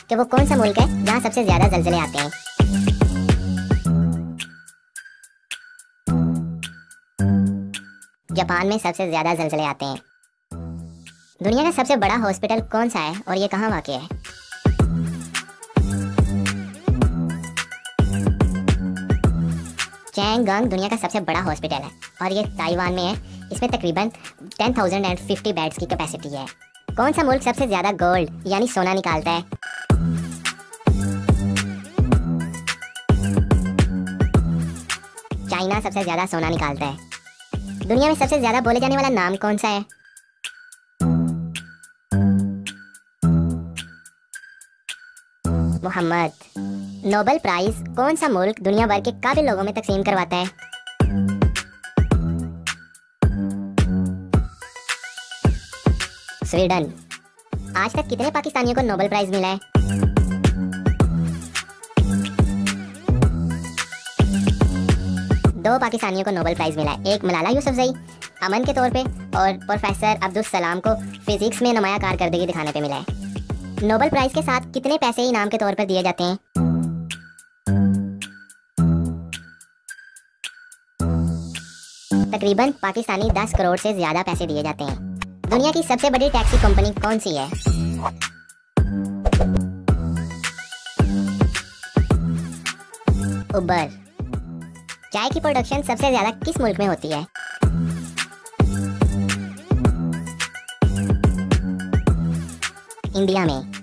कि वो कौन सा मुल्क है जहाँ सबसे ज्यादा जलजले आते हैं। जापान में सबसे ज्यादा जलजले आते हैं। दुनिया का सबसे बड़ा हॉस्पिटल कौन सा है और ये कहाँ वाक़ है? चैंगगंग दुनिया का सबसे बड़ा हॉस्पिटल है और ये ताइवान में है। इसमें तकरीबन 10,050 बेड्स की कैपेसिटी है। कौन सा मुल्क सबसे ज्यादा गोल्ड यानी सोना निकालता है? चाइना सबसे ज्यादा सोना निकालता है। दुनिया में सबसे ज्यादा बोले जाने वाला नाम कौन सा है? मोहम्मद। नोबेल प्राइज कौन सा मुल्क दुनिया भर के काबिल लोगों में तकसीम करवाता है? स्वीडन। आज तक कितने पाकिस्तानियों को नोबेल प्राइज मिला है? दो पाकिस्तानियों को नोबेल प्राइज मिला है। एक मलाला यूसुफजई अमन के तौर पे और प्रोफेसर अब्दुल सलाम को फिजिक्स में नुमाया कारकर्दगी दिखाने पे मिला है। नोबेल प्राइज के साथ कितने पैसे इनाम के तौर पर दिए जाते हैं? तकरीबन पाकिस्तानी 10 करोड़ से ज्यादा पैसे दिए जाते हैं। दुनिया की सबसे बड़ी टैक्सी कंपनी कौन सी है? उबर। चाय की प्रोडक्शन सबसे ज्यादा किस मुल्क में होती है? इंडिया में।